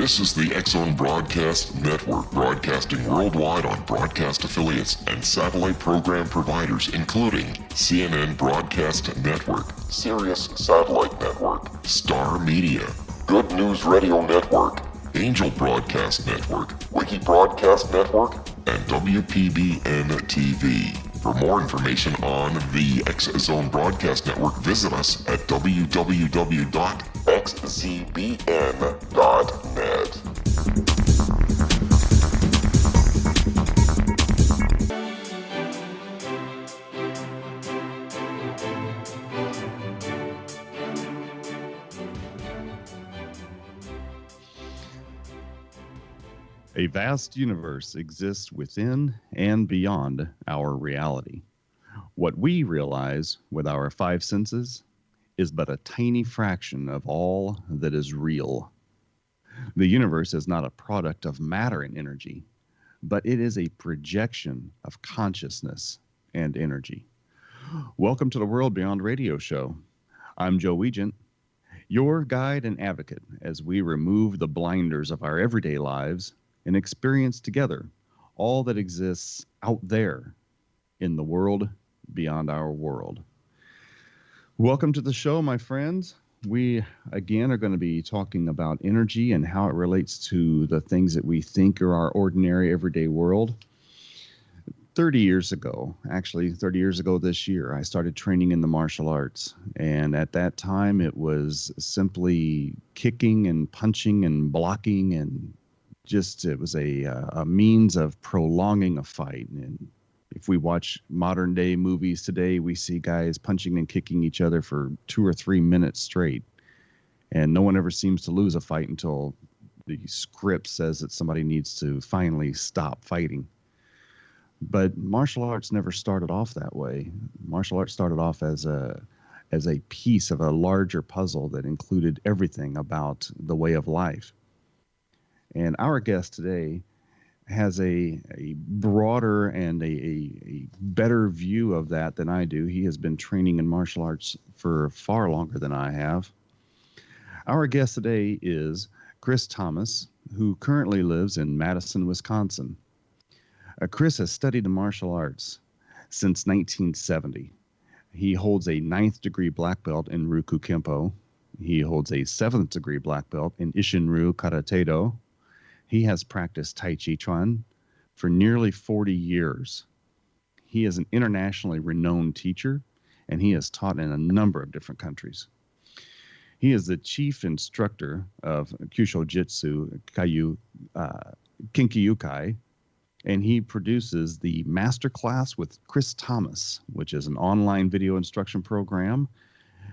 This is the X-Zone Broadcast Network, broadcasting worldwide on broadcast affiliates and satellite program providers, including CNN Broadcast Network, Sirius Satellite Network, Star Media, Good News Radio Network, Angel Broadcast Network, Wiki Broadcast Network, and WPBN TV. For more information on the X-Zone Broadcast Network, visit us at www.xzbn.net. A vast universe exists within and beyond our reality. What we realize with our five senses is but a tiny fraction of all that is real. The universe is not a product of matter and energy, but it is a projection of consciousness and energy. Welcome to the World Beyond Radio Show. I'm Joe Weigant, your guide and advocate as we remove the blinders of our everyday lives and experience together all that exists out there in the world beyond our world. Welcome to the show, my friends. We, again, are going to be talking about energy and how it relates to the things that we think are our ordinary, everyday world. 30 years ago this year, I started training in the martial arts. And at that time, it was simply kicking and punching and blocking, and it was a means of prolonging a fight. And if we watch modern day movies today, we see guys punching and kicking each other for 2 or 3 minutes straight. And no one ever seems to lose a fight until the script says that somebody needs to finally stop fighting. But martial arts never started off that way. Martial arts started off as a piece of a larger puzzle that included everything about the way of life. And our guest today has a broader and a better view of that than I do. He has been training in martial arts for far longer than I have. Our guest today is Chris Thomas, who currently lives in Madison, Wisconsin. Chris has studied the martial arts since 1970. He holds a 9th degree black belt in Ryuku Kempo. He holds a 7th degree black belt in Isshin-ryu Karate-do. He has practiced Tai Chi Chuan for nearly 40 years. He is an internationally renowned teacher, and he has taught in a number of different countries. He is the chief instructor of Kyusho Jitsu Kinkyukai, and he produces the Masterclass with Chris Thomas, which is an online video instruction program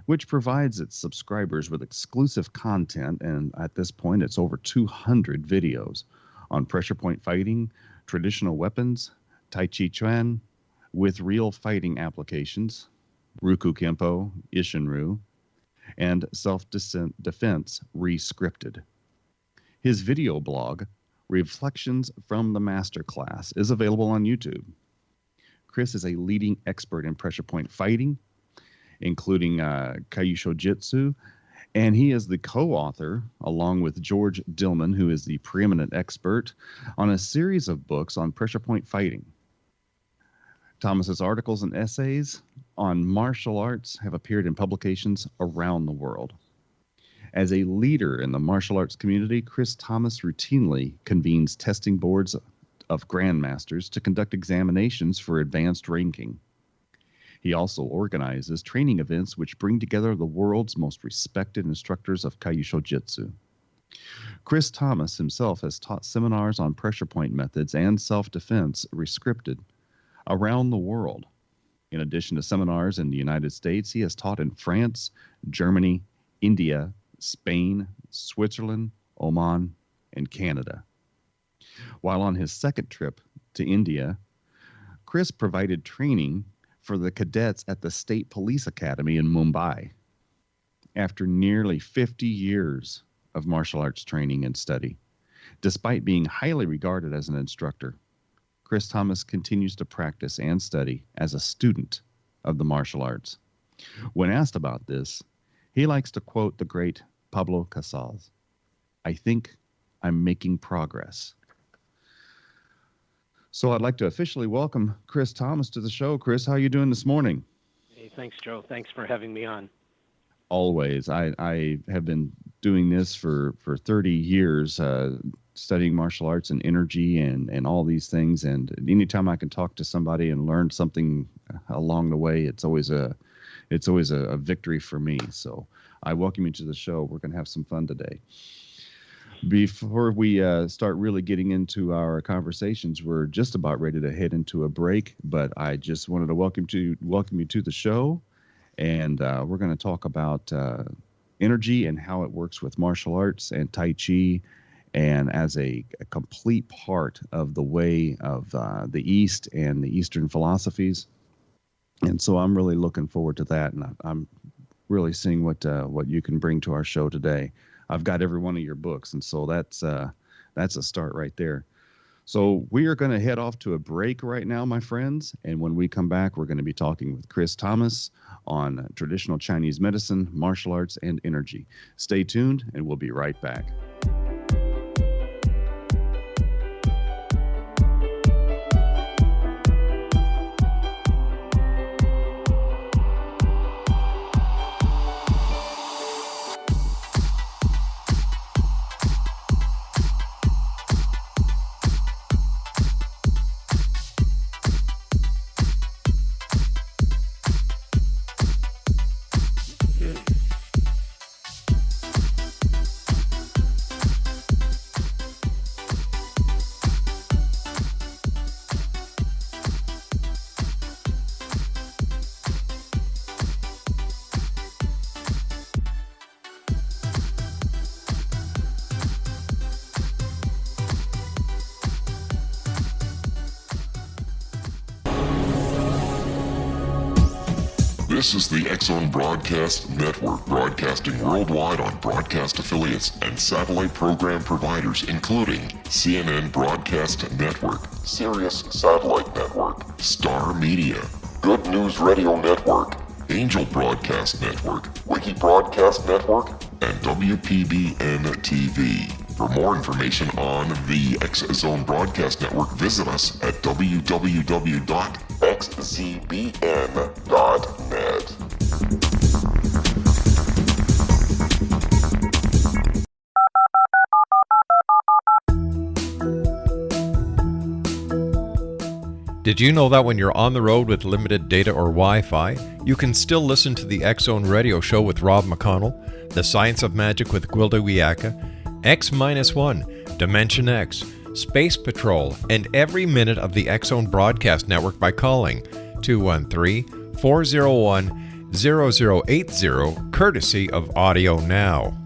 which provides its subscribers with exclusive content, and at this point it's over 200 videos on pressure point fighting, traditional weapons, Tai Chi Chuan, with real fighting applications, Ryuku Kempo, Isshin-ryu, and self-defense re-scripted. His video blog, Reflections from the Masterclass, is available on YouTube. Chris is a leading expert in pressure point fighting, including Kyusho Jitsu, and he is the co-author, along with George Dillman, who is the preeminent expert, on a series of books on pressure point fighting. Thomas's articles and essays on martial arts have appeared in publications around the world. As a leader in the martial arts community, Chris Thomas routinely convenes testing boards of grandmasters to conduct examinations for advanced ranking. He also organizes training events which bring together the world's most respected instructors of Kyusho Jitsu. Chris Thomas himself has taught seminars on pressure point methods and self-defense rescripted around the world. In addition to seminars in the United States, he has taught in France, Germany, India, Spain, Switzerland, Oman, and Canada. While on his second trip to India, Chris provided training for the cadets at the State Police Academy in Mumbai. After nearly 50 years of martial arts training and study, despite being highly regarded as an instructor, Chris Thomas continues to practice and study as a student of the martial arts. When asked about this, he likes to quote the great Pablo Casals, "I think I'm making progress. So I'd like to officially welcome Chris Thomas to the show. Chris, how are you doing this morning? Hey, thanks, Joe. Thanks for having me on. Always. I have been doing this for 30 years, studying martial arts and energy and all these things. And anytime I can talk to somebody and learn something along the way, it's always a victory for me. So I welcome you to the show. We're going to have some fun today. Before we start really getting into our conversations, we're just about ready to head into a break, but I just wanted to welcome you to the show, and we're going to talk about energy and how it works with martial arts and Tai Chi, and as a complete part of the way of the East and the Eastern philosophies. And so I'm really looking forward to that, and I'm really seeing what you can bring to our show today. I've got every one of your books, and so that's a start right there. So we are going to head off to a break right now, my friends, and when we come back, we're going to be talking with Chris Thomas on traditional Chinese medicine, martial arts, and energy. Stay tuned, and we'll be right back. This is the X-Zone Broadcast Network, broadcasting worldwide on broadcast affiliates and satellite program providers, including CNN Broadcast Network, Sirius Satellite Network, Star Media, Good News Radio Network, Angel Broadcast Network, Wiki Broadcast Network, and WPBN TV. For more information on the X-Zone Broadcast Network, visit us at www.xzbn.net. Did you know that when you're on the road with limited data or Wi-Fi, you can still listen to the X-Zone Radio Show with Rob McConnell, The Science of Magic with Gwilda Wiyaka, X-1, Dimension X, Space Patrol, and every minute of the X-Zone Broadcast Network by calling 213-401-0080, courtesy of Audio Now.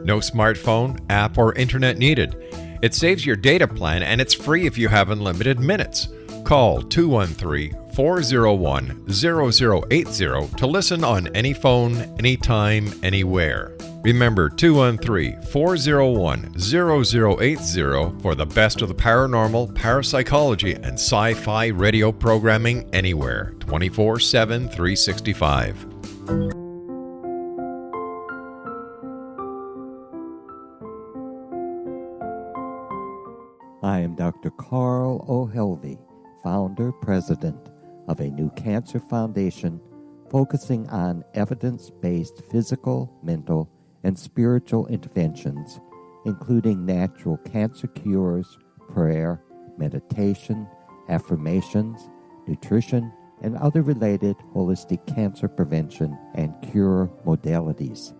No smartphone, app, or internet needed. It saves your data plan, and it's free if you have unlimited minutes. Call 213-401-0080 to listen on any phone, anytime, anywhere. Remember 213-401-0080 for the best of the paranormal, parapsychology, and sci-fi radio programming anywhere, 24/7, 365. I am Dr. Carl O'Helvey, founder, president of a new cancer foundation focusing on evidence-based physical, mental, and spiritual interventions, including natural cancer cures, prayer, meditation, affirmations, nutrition, and other related holistic cancer prevention and cure modalities.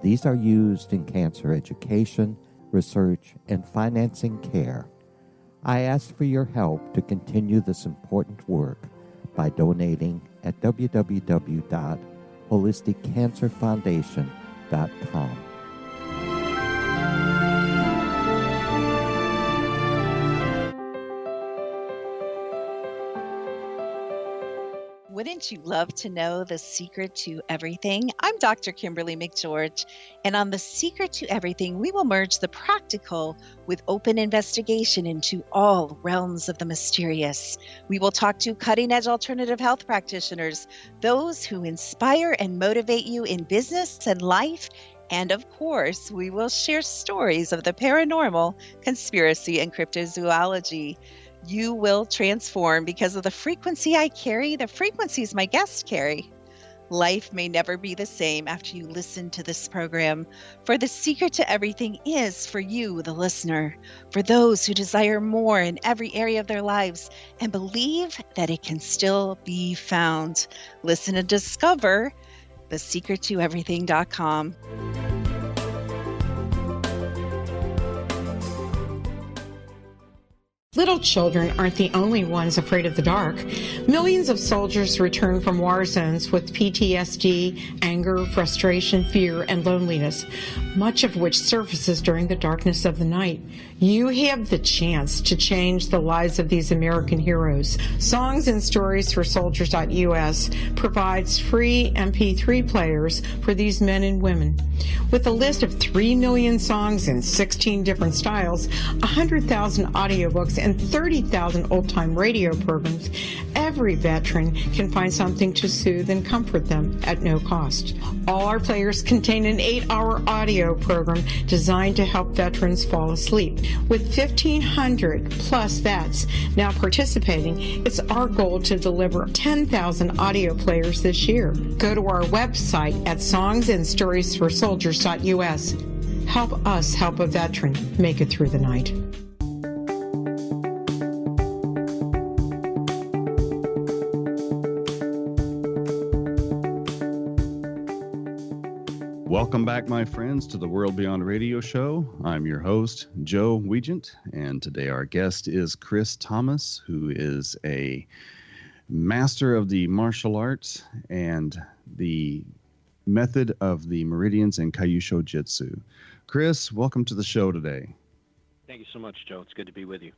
These are used in cancer education, research, and financing care. I ask for your help to continue this important work by donating at www.holisticcancerfoundation.com. Wouldn't you love to know the secret to everything? I'm Dr. Kimberly McGeorge, and on The Secret to Everything, we will merge the practical with open investigation into all realms of the mysterious. We will talk to cutting-edge alternative health practitioners, those who inspire and motivate you in business and life, And of course, we will share stories of the paranormal, conspiracy, and cryptozoology. You will transform because of the frequency I carry, the frequencies my guests carry. Life may never be the same after you listen to this program, for the secret to everything is for you, the listener, for those who desire more in every area of their lives and believe that it can still be found. Listen and discover thesecrettoeverything.com. Little children aren't the only ones afraid of the dark. Millions of soldiers return from war zones with PTSD, anger, frustration, fear, and loneliness, much of which surfaces during the darkness of the night. You have the chance to change the lives of these American heroes. Songs and Stories for Soldiers.us provides free MP3 players for these men and women. With a list of 3 million songs in 16 different styles, 100,000 audiobooks, and 30,000 old-time radio programs, every veteran can find something to soothe and comfort them at no cost. All our players contain an 8-hour audio program designed to help veterans fall asleep. With 1,500 plus vets now participating, it's our goal to deliver 10,000 audio players this year. Go to our website at songsandstoriesforsoldiers.us. Help us help a veteran make it through the night. Welcome back, my friends, to the World Beyond Radio Show. I'm your host, Joe Weigant, and today our guest is Chris Thomas, who is a master of the martial arts and the method of the meridians and Kyusho Jitsu. Chris, welcome to the show today. Thank you so much, Joe. It's good to be with you.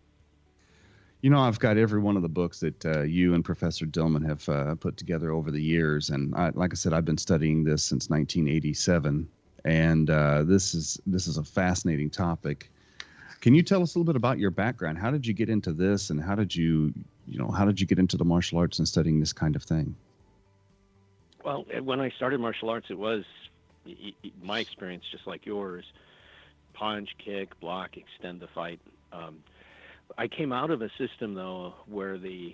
You know, I've got every one of the books that you and Professor Dillman have put together over the years. And like I said, I've been studying this since 1987. And this is a fascinating topic. Can you tell us a little bit about your background? How did you get into this? And how did you get into the martial arts and studying this kind of thing? Well, when I started martial arts, it was my experience, just like yours: punch, kick, block, extend the fight. I came out of a system, though, where the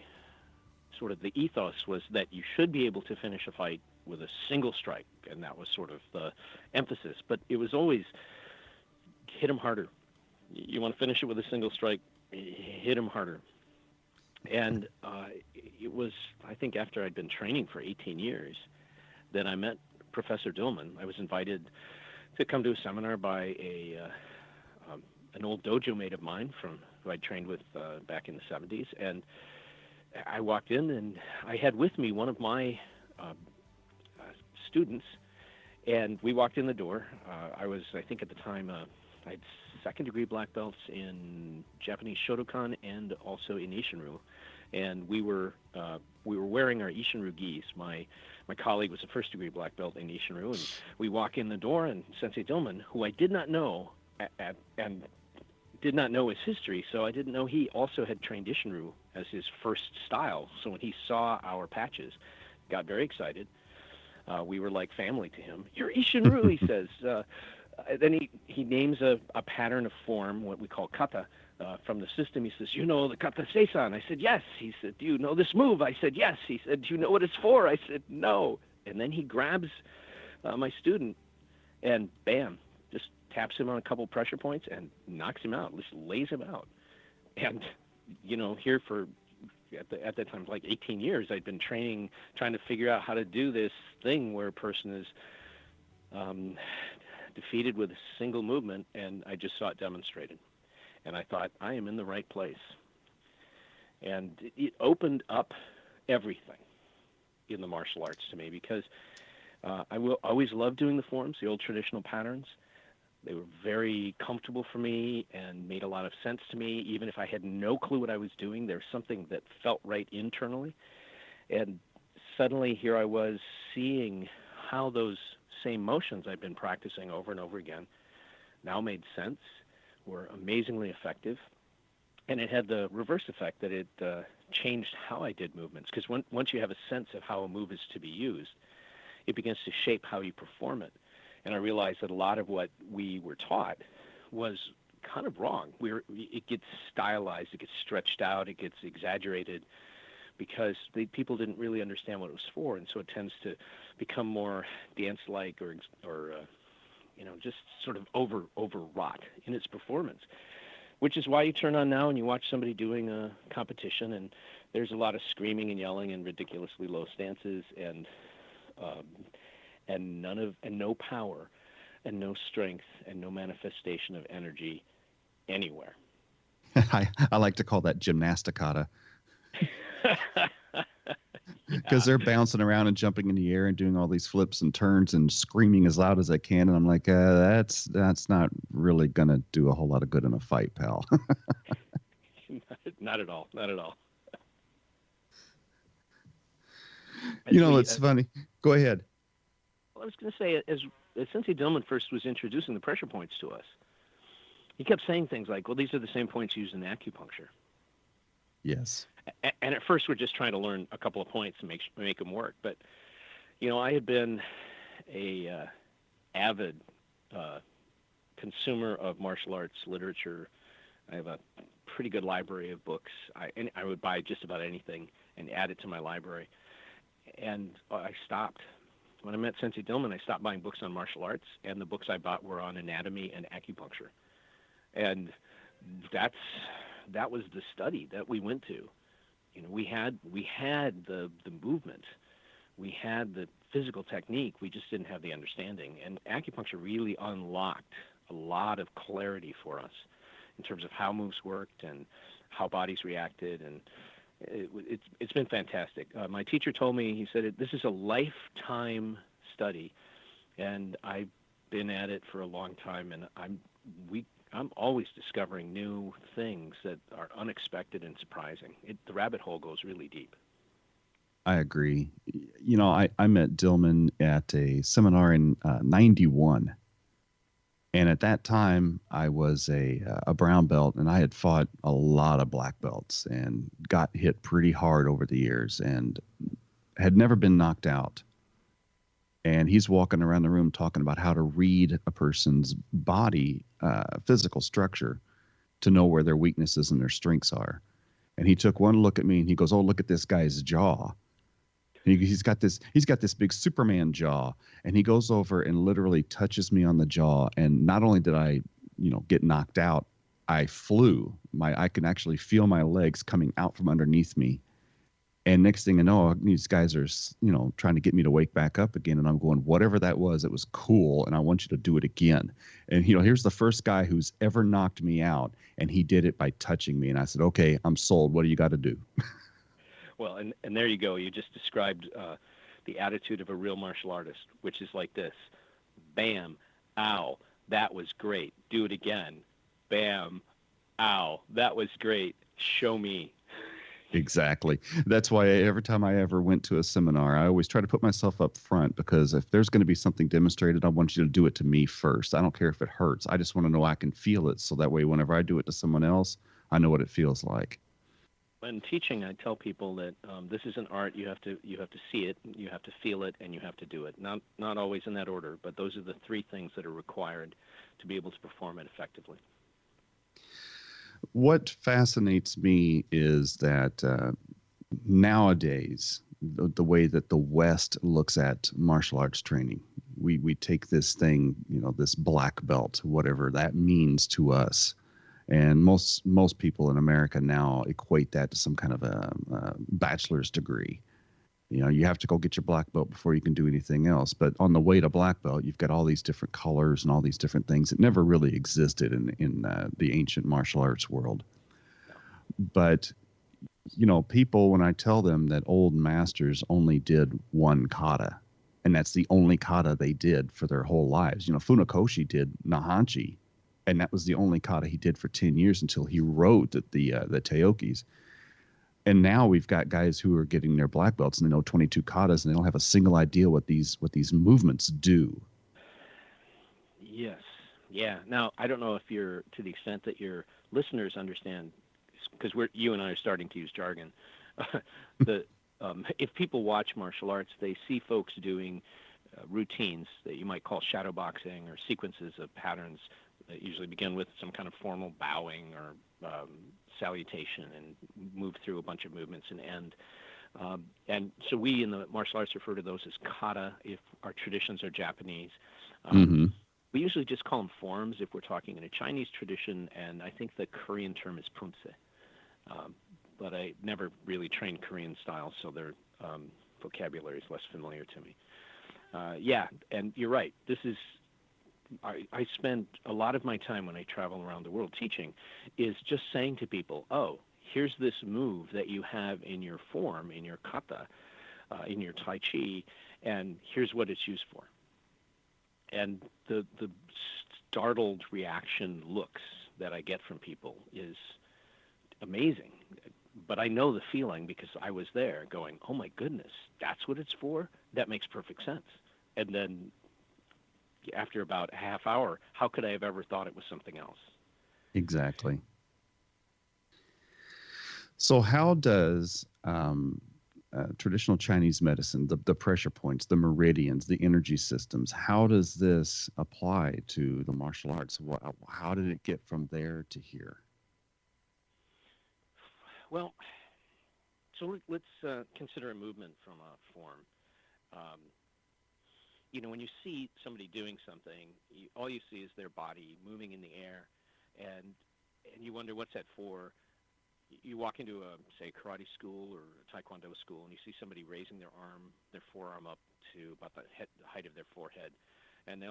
ethos was that you should be able to finish a fight with a single strike, and that was sort of the emphasis. But it was always hit him harder. You want to finish it with a single strike, hit him harder. And it was, I think, after I'd been training for 18 years that I met Professor Dillman. I was invited to come to a seminar by an old dojo mate of mine who I trained with back in the 70s. And I walked in, and I had with me one of my students, and we walked in the door. I think at the time, I had second-degree black belts in Japanese Shotokan and also in Isshinryu. And we were wearing our Isshinryu gis. My colleague was a first-degree black belt in Isshinryu, and we walk in the door, and Sensei Dillman, who I did not know, and did not know his history, so I didn't know he also had trained Isshinryu as his first style. So when he saw our patches, got very excited. We were like family to him. "You're Isshinryu," he says. Then he names a pattern of form, what we call kata, from the system. He says, "You know the kata seisan?" I said, "Yes." He said, "Do you know this move?" I said, "Yes." He said, "Do you know what it's for?" I said, "No." And then he grabs my student and bam, just taps him on a couple pressure points and knocks him out, just lays him out. And, here for, at that time, like 18 years, I'd been training, trying to figure out how to do this thing where a person is defeated with a single movement, and I just saw it demonstrated. And I thought, I am in the right place. And it opened up everything in the martial arts to me, because I will always love doing the forms, the old traditional patterns. They were very comfortable for me and made a lot of sense to me. Even if I had no clue what I was doing, there's something that felt right internally. And suddenly here I was seeing how those same motions I'd been practicing over and over again now made sense, were amazingly effective. And it had the reverse effect that it changed how I did movements. Because once you have a sense of how a move is to be used, it begins to shape how you perform it. And I realized that a lot of what we were taught was kind of wrong. It gets stylized, it gets stretched out, it gets exaggerated because people didn't really understand what it was for, and so it tends to become more dance-like or just sort of overwrought in its performance. Which is why you turn on now and you watch somebody doing a competition, and there's a lot of screaming and yelling and ridiculously low stances and no power and no strength and no manifestation of energy anywhere. I like to call that gymnasticata. Because they're bouncing around and jumping in the air and doing all these flips and turns and screaming as loud as they can, and I'm like, that's not really gonna do a whole lot of good in a fight, pal. Not at all. Not at all. It's funny. Go ahead. Well, I was going to say, as Sensei Dillman first was introducing the pressure points to us, he kept saying things like, well, these are the same points used in acupuncture. Yes. And at first, we're just trying to learn a couple of points and make them work. But, I had been a avid consumer of martial arts literature. I have a pretty good library of books. I would buy just about anything and add it to my library. And I stopped. When I met Sensei Dillman, I stopped buying books on martial arts, and the books I bought were on anatomy and acupuncture. And that was the study that we went to. We had the movement, we had the physical technique, we just didn't have the understanding. And acupuncture really unlocked a lot of clarity for us in terms of how moves worked and how bodies reacted, and it's been fantastic. My teacher told me, he said, this is a lifetime study, and I've been at it for a long time, and I'm always discovering new things that are unexpected and surprising. The rabbit hole goes really deep. I agree. I met Dillman at a seminar in 91. And at that time, I was a brown belt, and I had fought a lot of black belts and got hit pretty hard over the years and had never been knocked out. And he's walking around the room talking about how to read a person's body, physical structure, to know where their weaknesses and their strengths are. And he took one look at me and he goes, "Oh, look at this guy's jaw." And he's got this big Superman jaw, and he goes over and literally touches me on the jaw. And not only did I, get knocked out, I flew. I can actually feel my legs coming out from underneath me. And next thing I know, these guys are, trying to get me to wake back up again. And I'm going, whatever that was, it was cool. And I want you to do it again. And, here's the first guy who's ever knocked me out. And he did it by touching me. And I said, okay, I'm sold. What do you got to do? Well, and there you go. You just described the attitude of a real martial artist, which is like this. Bam, ow, that was great. Do it again. Bam, ow, that was great. Show me. Exactly. That's why every time I ever went to a seminar, I always try to put myself up front, because if there's going to be something demonstrated, I want you to do it to me first. I don't care if it hurts. I just want to know I can feel it, so that way whenever I do it to someone else, I know what it feels like. When teaching, I tell people that this is an art. You have to see it, you have to feel it, and you have to do it. Not always in that order, but those are the three things that are required to be able to perform it effectively. What fascinates me is that nowadays, the way that the West looks at martial arts training, we take this thing, this black belt, whatever that means to us. And most people in America now equate that to some kind of a bachelor's degree. You have to go get your black belt before you can do anything else. But on the way to black belt, you've got all these different colors and all these different things that never really existed in the ancient martial arts world. But, people, when I tell them that old masters only did one kata, and that's the only kata they did for their whole lives. Funakoshi did Nahanchi, and that was the only kata he did for 10 years until he wrote the Teokis. And now we've got guys who are getting their black belts and they know 22 katas, and they don't have a single idea what these movements do. Yes. Yeah. Now, I don't know if you're, to the extent that your listeners understand, because you and I are starting to use jargon. If people watch martial arts, they see folks doing routines that you might call shadow boxing, or sequences of patterns that usually begin with some kind of formal bowing or salutation and move through a bunch of movements and end. And so we in the martial arts refer to those as kata if our traditions are Japanese. We usually just call them forms if we're talking in a Chinese tradition, and I think the Korean term is pumse. But I never really trained Korean style, so their vocabulary is less familiar to me. Yeah, and you're right. I spend a lot of my time when I travel around the world teaching is just saying to people, oh, here's this move that you have in your form, in your kata, in your Tai Chi, and here's what it's used for. And the startled reaction looks that I get from people is amazing. But I know the feeling because I was there going, oh my goodness, that's what it's for? That makes perfect sense. And then after about a half hour, how could I have ever thought it was something else? Exactly. So how does traditional Chinese medicine, the pressure points, the meridians, the energy systems, how does this apply to the martial arts? How did it get from there to here? Well, so let's consider a movement from a form. When you see somebody doing something, all you see is their body moving in the air, and you wonder what's that for. You walk into a, say, karate school or a taekwondo school, and you see somebody raising their forearm up to about the height of their forehead, and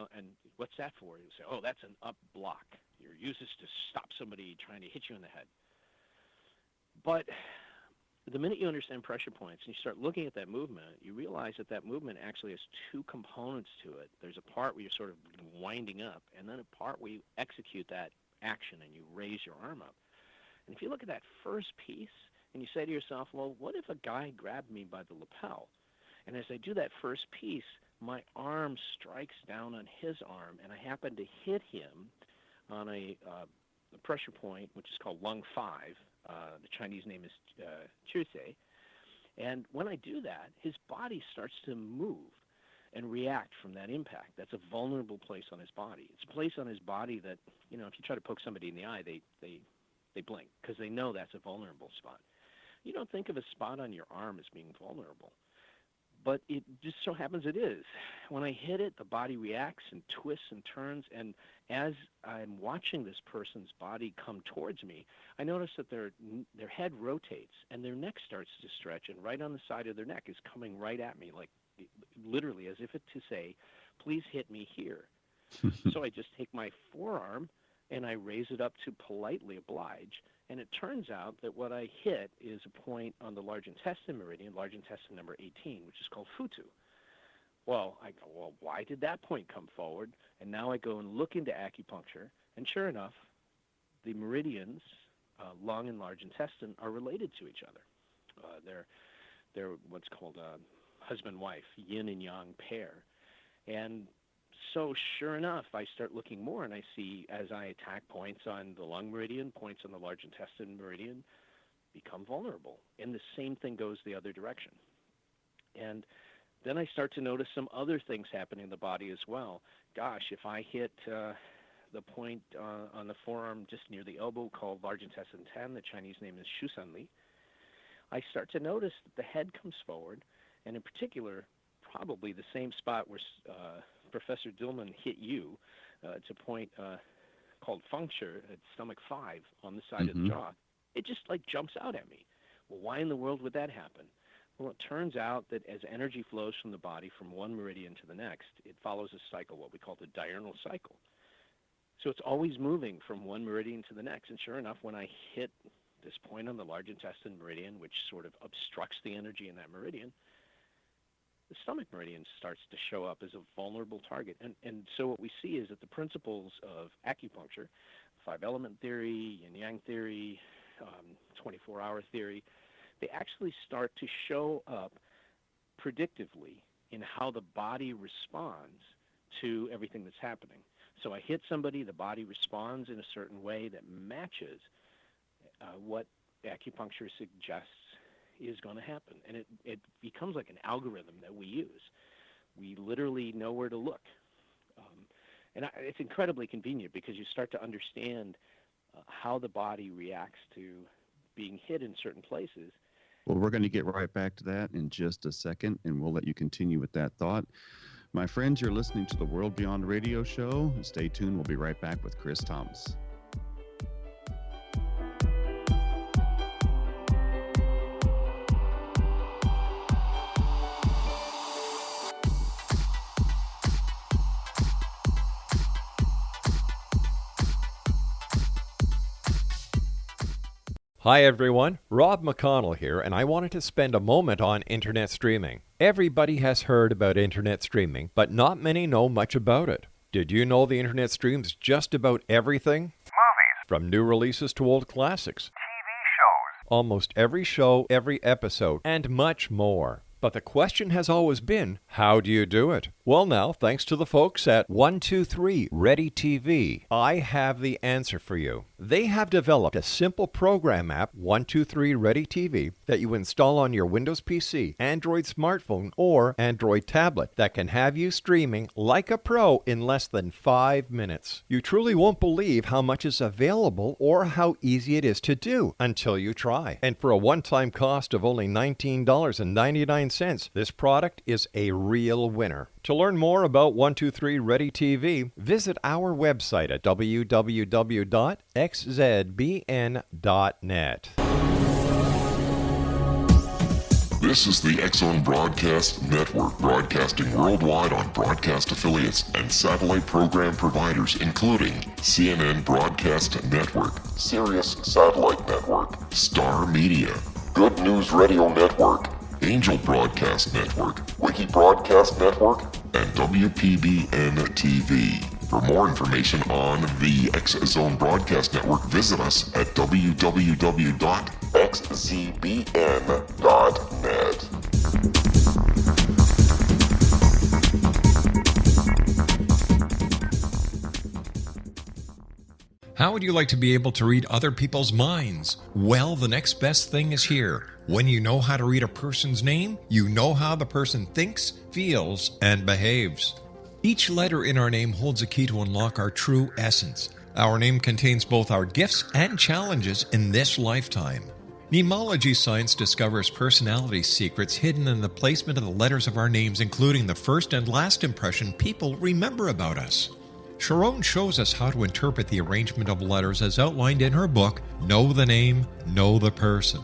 what's that for? You say, oh, that's an up block. You use this to stop somebody trying to hit you in the head. But the minute you understand pressure points and you start looking at that movement, you realize that movement actually has two components to it. There's a part where you're sort of winding up, and then a part where you execute that action and you raise your arm up. And if you look at that first piece and you say to yourself, well, what if a guy grabbed me by the lapel? And as I do that first piece, my arm strikes down on his arm, and I happen to hit him on a pressure point, which is called lung 5. The Chinese name is Chusei. And when I do that, his body starts to move and react from that impact. That's a vulnerable place on his body. It's a place on his body that, if you try to poke somebody in the eye, they blink because they know that's a vulnerable spot. You don't think of a spot on your arm as being vulnerable, but it just so happens it is. When I hit it, the body reacts and twists and turns, and as I'm watching this person's body come towards me, I notice that their head rotates and their neck starts to stretch, and right on the side of their neck is coming right at me, like literally as if it to say, please hit me here. So I just take my forearm and I raise it up to politely oblige. And it turns out that what I hit is a point on the large intestine meridian, large intestine number 18, which is called Futu. Well, I go, well, why did that point come forward? And now I go and look into acupuncture, and sure enough, the meridians, lung and large intestine, are related to each other. They're what's called a husband-wife, yin and yang pair. And so sure enough, I start looking more, and I see as I attack points on the lung meridian, points on the large intestine meridian become vulnerable. And the same thing goes the other direction. And then I start to notice some other things happening in the body as well. Gosh, if I hit the point on the forearm just near the elbow called large intestine 10, the Chinese name is Shusanli, I start to notice that the head comes forward, and in particular, probably the same spot where Professor Dillman hit you. It's a point called Fengshi at stomach 5 on the side of the jaw. It just jumps out at me. Well, why in the world would that happen? Well, it turns out that as energy flows from the body from one meridian to the next, it follows a cycle, what we call the diurnal cycle. So it's always moving from one meridian to the next. And sure enough, when I hit this point on the large intestine meridian, which sort of obstructs the energy in that meridian, the stomach meridian starts to show up as a vulnerable target. And so what we see is that the principles of acupuncture, 5-element theory, yin-yang theory, 24-hour theory, they actually start to show up predictively in how the body responds to everything that's happening. So I hit somebody, the body responds in a certain way that matches what acupuncture suggests is going to happen. And it becomes like an algorithm that we use. we literally know where to look. It's incredibly convenient because you start to understand how the body reacts to being hit in certain places. Well, we're going to get right back to that in just a second, and we'll let you continue with that thought. My friends, you're listening to the World Beyond Radio Show. Stay tuned. We'll be right back with Chris Thomas. Hi everyone, Rob McConnell here, and I wanted to spend a moment on internet streaming. Everybody has heard about internet streaming, but not many know much about it. Did you know the internet streams just about everything? Movies. From new releases to old classics. TV shows. Almost every show, every episode, and much more. But the question has always been, how do you do it? Well now, thanks to the folks at 123 Ready TV, I have the answer for you. They have developed a simple program app, 123 Ready TV, that you install on your Windows PC, Android smartphone, or Android tablet that can have you streaming like a pro in less than 5 minutes. You truly won't believe how much is available or how easy it is to do until you try. And for a one-time cost of only $19.99, this product is a real winner. To learn more about 123 Ready TV, visit our website at www.xzbn.net. This is the X-Zone Broadcast Network, broadcasting worldwide on broadcast affiliates and satellite program providers, including CNN Broadcast Network, Sirius Satellite Network, Star Media, Good News Radio Network, Angel Broadcast Network, Wiki Broadcast Network, and WPBN TV. For more information on the X-Zone Broadcast Network, visit us at www.xzbn.net. How would you like to be able to read other people's minds? Well, the next best thing is here. When you know how to read a person's name, you know how the person thinks, feels, and behaves. Each letter in our name holds a key to unlock our true essence. Our name contains both our gifts and challenges in this lifetime. Mnemology science discovers personality secrets hidden in the placement of the letters of our names, including the first and last impression people remember about us. Sharon shows us how to interpret the arrangement of letters as outlined in her book, Know the Name, Know the Person.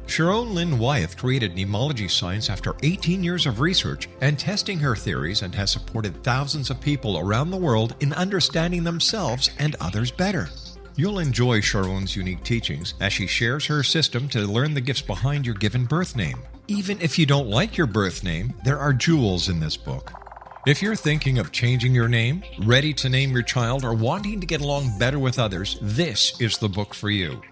Sharon Lynn Wyeth created mnemology science after 18 years of research and testing her theories, and has supported thousands of people around the world in understanding themselves and others better. You'll enjoy Sharon's unique teachings as she shares her system to learn the gifts behind your given birth name. Even if you don't like your birth name, there are jewels in this book. If you're thinking of changing your name, ready to name your child, or wanting to get along better with others, this is the book for you.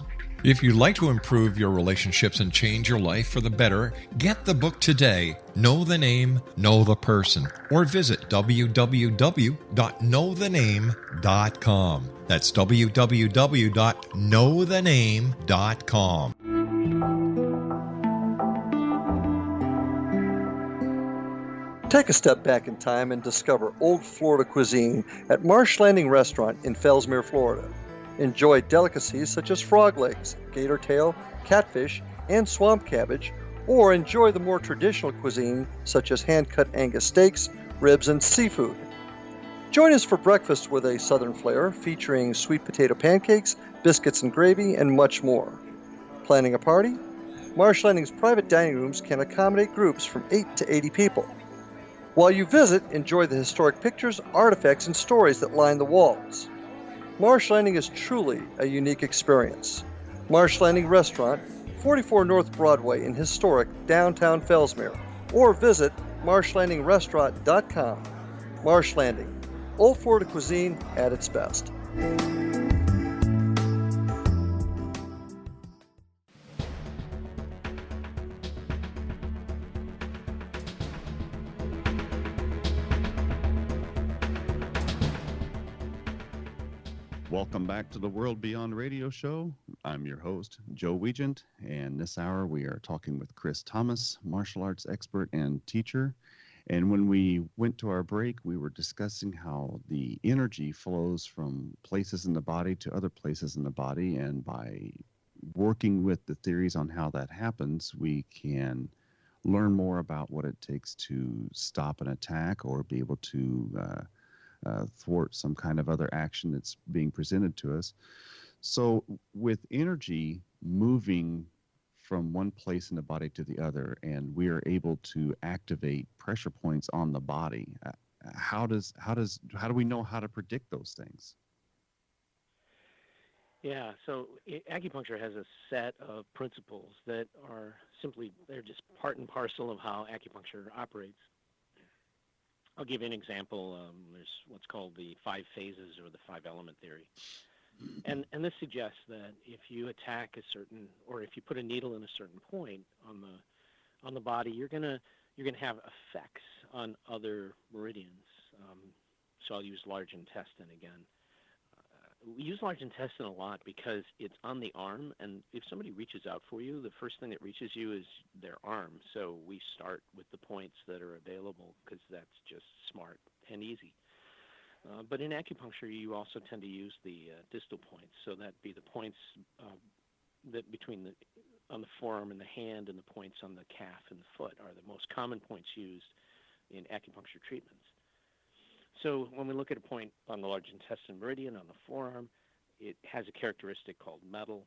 If you'd like to improve your relationships and change your life for the better, get the book today, Know the Name, Know the Person, or visit www.knowthename.com. That's www.knowthename.com. Take a step back in time and discover old Florida cuisine at Marsh Landing Restaurant in Fellsmere, Florida. Enjoy delicacies such as frog legs, gator tail, catfish, and swamp cabbage, or enjoy the more traditional cuisine such as hand-cut Angus steaks, ribs, and seafood. Join us for breakfast with a southern flair featuring sweet potato pancakes, biscuits and gravy, and much more. Planning a party? Marsh Landing's private dining rooms can accommodate groups from 8 to 80 people. While you visit, enjoy the historic pictures, artifacts, and stories that line the walls. Marsh Landing is truly a unique experience. Marsh Landing Restaurant, 44 North Broadway in historic downtown Fellsmere, or visit marshlandingrestaurant.com. Marsh Landing, old Florida cuisine at its best. Welcome back to the World Beyond Radio Show. I'm your host, Joe Weigant, and this hour we are talking with Chris Thomas, martial arts expert and teacher. And when we went to our break, we were discussing how the energy flows from places in the body to other places in the body. And by working with the theories on how that happens, we can learn more about what it takes to stop an attack or be able to thwart some kind of other action that's being presented to us. So, with energy moving from one place in the body to the other, and we are able to activate pressure points on the body, how do we know how to predict those things? Yeah, so acupuncture has a set of principles that are they're just part and parcel of how acupuncture operates. I'll give you an example. There's what's called the 5 phases or the 5-element theory. And this suggests that if you attack if you put a needle in a certain point on the body, you're gonna have effects on other meridians. So I'll use large intestine again. We use large intestine a lot because it's on the arm, and if somebody reaches out for you, the first thing that reaches you is their arm. So we start with the points that are available because that's just smart and easy. But in acupuncture, you also tend to use the distal points. So that'd be the points that on the forearm and the hand, and the points on the calf and the foot are the most common points used in acupuncture treatments. So when we look at a point on the large intestine meridian on the forearm, it has a characteristic called metal.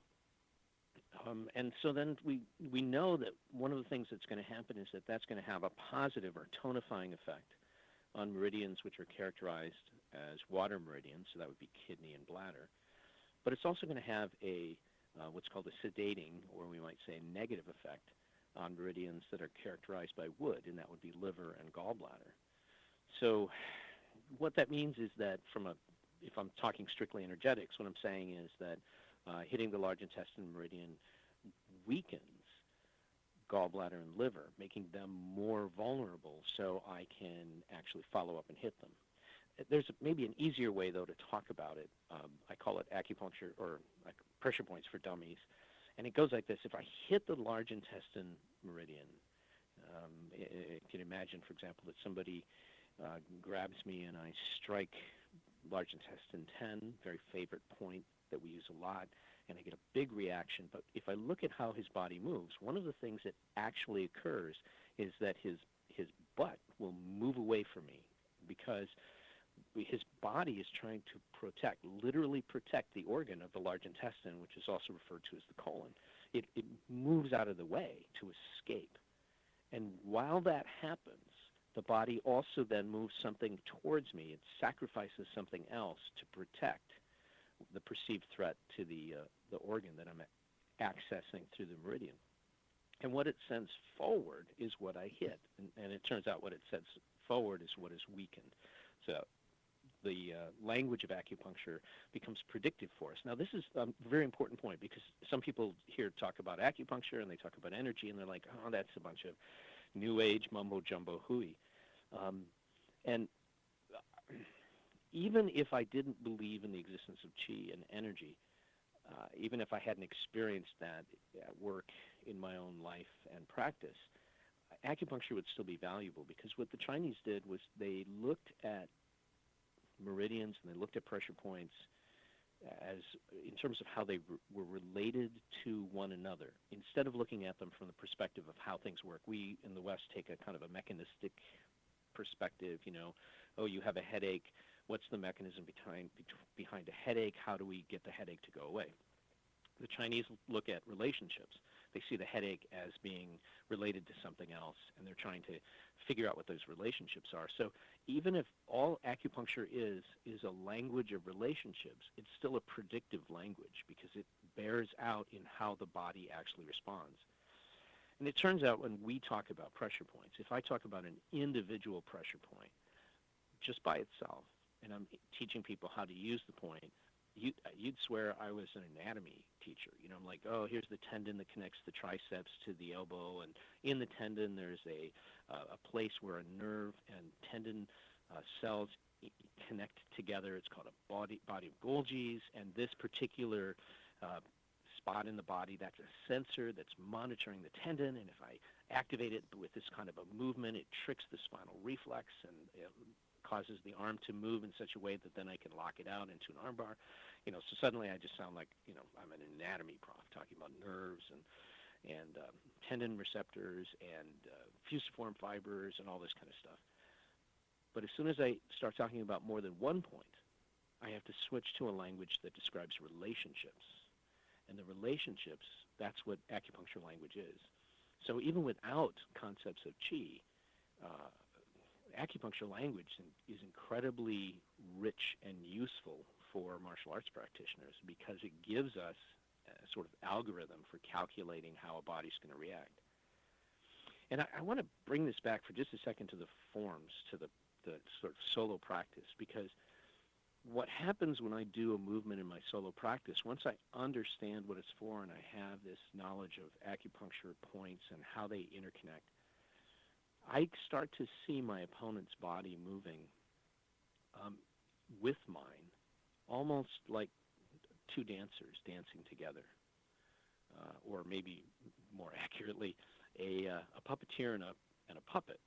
And so then we know that one of the things that's going to happen is that's going to have a positive or tonifying effect on meridians which are characterized as water meridians, so that would be kidney and bladder. But it's also going to have what's called a sedating, or we might say a negative effect on meridians that are characterized by wood, and that would be liver and gallbladder. So what that means is that if I'm talking strictly energetics, what I'm saying is that hitting the large intestine meridian weakens gallbladder and liver, making them more vulnerable, so I can actually follow up and hit them. There's maybe an easier way, though, to talk about it. I call it acupuncture, or like pressure points for dummies. And it goes like this. If I hit the large intestine meridian, you can imagine, for example, that somebody grabs me and I strike large intestine 10, very favorite point that we use a lot, and I get a big reaction. But if I look at how his body moves, one of the things that actually occurs is that his butt will move away from me, because his body is trying to literally protect the organ of the large intestine, which is also referred to as the colon. It moves out of the way to escape. And while that happens, the body also then moves something towards me. It sacrifices something else to protect the perceived threat to the organ that I'm accessing through the meridian. And what it sends forward is what I hit. And it turns out what it sends forward is what is weakened. So the language of acupuncture becomes predictive for us. Now, this is a very important point, because some people here talk about acupuncture and they talk about energy, and they're like, oh, that's a bunch of new age mumbo-jumbo hooey. And even if I didn't believe in the existence of qi and energy, even if I hadn't experienced that at work in my own life and practice, acupuncture would still be valuable, because what the Chinese did was they looked at meridians and they looked at pressure points as in terms of how they were related to one another. Instead of looking at them from the perspective of how things work, we in the West take a kind of a mechanistic perspective. Oh, you have a headache. What's the mechanism behind a headache? How do we get the headache to go away? The Chinese look at relationships. They see the headache as being related to something else, and they're trying to figure out what those relationships are. So even if all acupuncture is a language of relationships, it's still a predictive language, because it bears out in how the body actually responds. And it turns out when we talk about pressure points, if I talk about an individual pressure point just by itself, and I'm teaching people how to use the point, you'd swear I was an anatomy teacher. I'm like, oh, here's the tendon that connects the triceps to the elbow, and in the tendon there's a place where a nerve and tendon cells connect together. It's called a body of Golgi's, and this particular spot in the body, that's a sensor that's monitoring the tendon, and if I activate it with this kind of a movement. It tricks the spinal reflex and it causes the arm to move in such a way that then I can lock it out into an armbar. So suddenly I just sound like, I'm an anatomy prof talking about nerves and tendon receptors and fusiform fibers and all this kind of stuff. But as soon as I start talking about more than one point, I have to switch to a language that describes relationships. And the relationships, that's what acupuncture language is. So even without concepts of qi, acupuncture language is incredibly rich and useful for martial arts practitioners because it gives us a sort of algorithm for calculating how a body's going to react. And I want to bring this back for just a second to the forms, to the sort of solo practice, because what happens when I do a movement in my solo practice, once I understand what it's for and I have this knowledge of acupuncture points and how they interconnect, I start to see my opponent's body moving with mine, almost like two dancers dancing together, or maybe more accurately, a puppeteer and a puppet,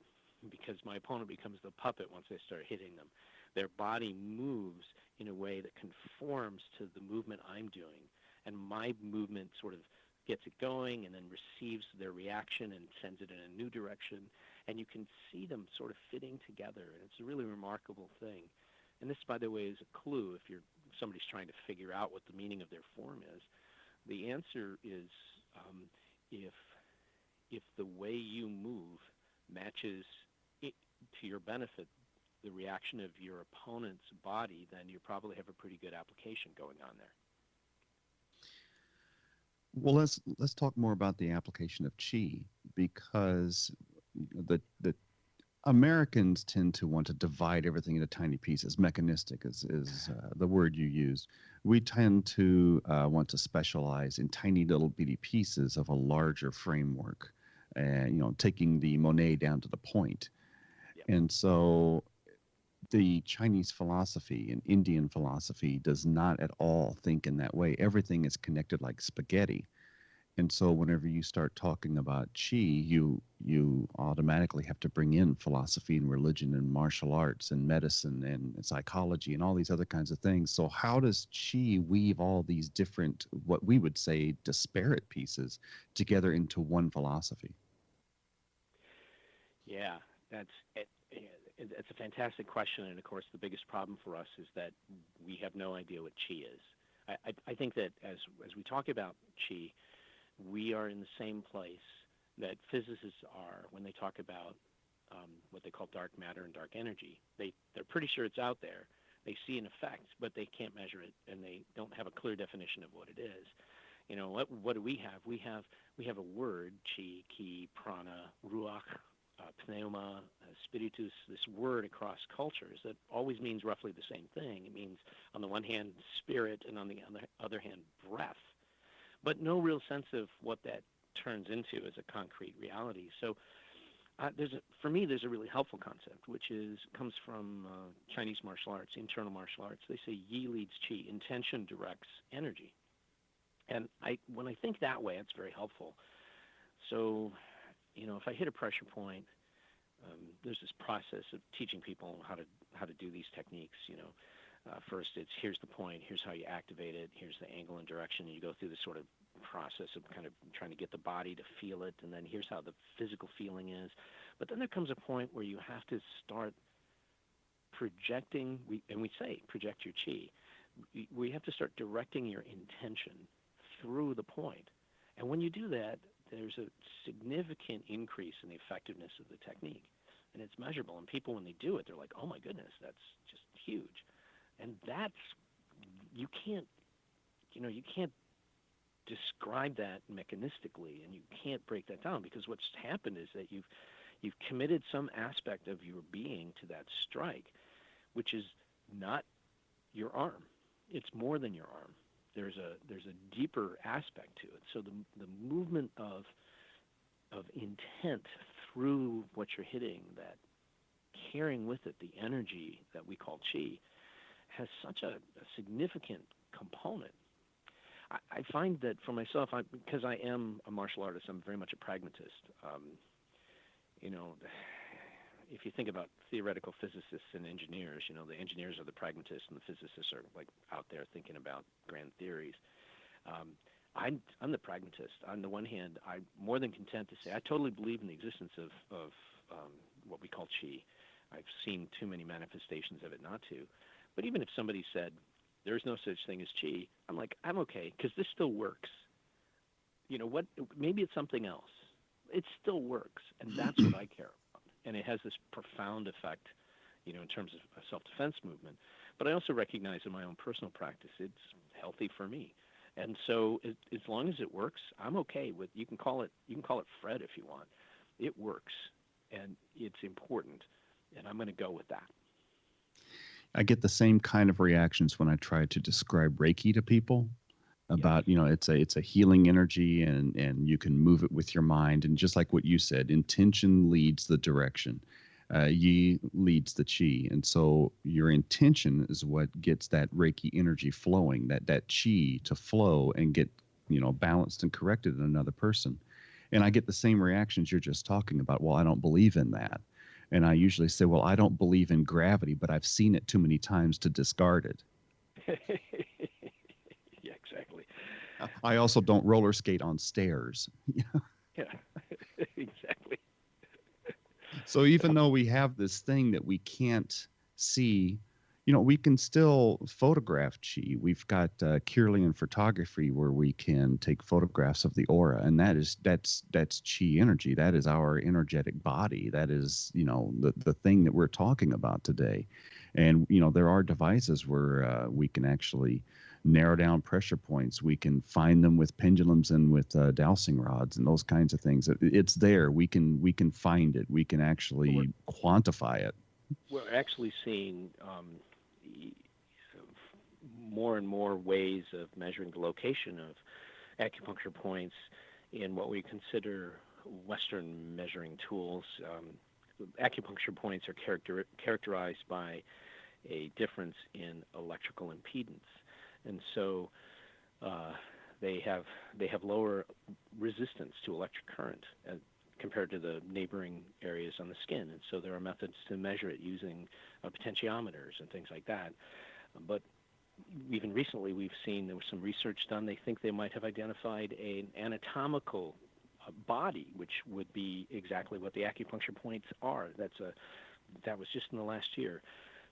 because my opponent becomes the puppet once I start hitting them. Their body moves in a way that conforms to the movement I'm doing, and my movement sort of gets it going and then receives their reaction and sends it in a new direction, and you can see them sort of fitting together, and it's a really remarkable thing. And this, by the way, is a clue if somebody's trying to figure out what the meaning of their form is. The answer is if the way you move matches it, to your benefit, the reaction of your opponent's body, then you probably have a pretty good application going on there. Well, let's talk more about the application of qi, because the Americans tend to want to divide everything into tiny pieces. Mechanistic is the word you use. We tend to want to specialize in tiny little bitty pieces of a larger framework, and taking the Monet down to the point. Yep. And so the Chinese philosophy and Indian philosophy does not at all think in that way. Everything is connected like spaghetti. And so whenever you start talking about qi, you automatically have to bring in philosophy and religion and martial arts and medicine and psychology and all these other kinds of things. So how does qi weave all these different, what we would say, disparate pieces together into one philosophy? Yeah, it's a fantastic question, and of course the biggest problem for us is that we have no idea what qi is. I think that as we talk about qi, we are in the same place that physicists are when they talk about what they call dark matter and dark energy. They're pretty sure it's out there. They see an effect, but they can't measure it, and they don't have a clear definition of what it is. What do we have? We have a word, qi, ki, prana, ruach, pneuma, spiritus, this word across cultures that always means roughly the same thing. It means, on the one hand, spirit, and on the other hand, breath, but no real sense of what that turns into as a concrete reality. So for me, there's a really helpful concept, which comes from Chinese martial arts, internal martial arts. They say yi leads qi, intention directs energy. And when I think that way, it's very helpful. So, if I hit a pressure point, there's this process of teaching people how to do these techniques. First, it's here's the point, here's how you activate it, here's the angle and direction, and you go through this sort of process of kind of trying to get the body to feel it, and then here's how the physical feeling is. But then there comes a point where you have to start projecting, and we say project your qi. We have to start directing your intention through the point. And when you do that, there's a significant increase in the effectiveness of the technique. And it's measurable. And people, when they do it, they're like, oh my goodness, that's just huge. And you can't describe that mechanistically, and you can't break that down, because what's happened is that you've committed some aspect of your being to that strike, which is not your arm. It's more than your arm. There's a deeper aspect to it. So the movement of intent through what you're hitting, that carrying with it the energy that we call qi, has such a significant component. I find that for myself, because I am a martial artist, I'm very much a pragmatist. if you think about theoretical physicists and engineers, the engineers are the pragmatists and the physicists are like out there thinking about grand theories. I'm the pragmatist. On the one hand, I'm more than content to say I totally believe in the existence of what we call chi. I've seen too many manifestations of it not to. But even if somebody said there's no such thing as chi, I'm like, I'm okay, because this still works. What? Maybe it's something else. It still works, and that's what I care about. And it has this profound effect, in terms of a self-defense movement. But I also recognize in my own personal practice, it's healthy for me. And so as long as it works, I'm okay with. You can call it Fred if you want. It works, and it's important, and I'm going to go with that. I get the same kind of reactions when I try to describe Reiki to people. About it's a healing energy, and you can move it with your mind, and just like what you said, intention leads the direction. Yi leads the chi, and so your intention is what gets that Reiki energy flowing, that chi to flow and get balanced and corrected in another person. And I get the same reactions you're just talking about. Well, I don't believe in that, and I usually say, well, I don't believe in gravity, but I've seen it too many times to discard it. Yeah, exactly. I also don't roller skate on stairs. Yeah, exactly. So even though we have this thing that we can't see, we can still photograph chi. We've got Kirlian photography where we can take photographs of the aura, and that's chi energy. That is our energetic body. That is, the thing that we're talking about today. And, there are devices where we can actually narrow down pressure points. We can find them with pendulums and with dowsing rods and those kinds of things. It's there. We can find it. We can actually quantify it. We're actually seeing more and more ways of measuring the location of acupuncture points in what we consider Western measuring tools. Acupuncture points are characterized by a difference in electrical impedance. And so they have lower resistance to electric current compared to the neighboring areas on the skin. And so there are methods to measure it using potentiometers and things like that. But even recently we've seen there was some research done. They think they might have identified an anatomical body, which would be exactly what the acupuncture points are. That was just in the last year.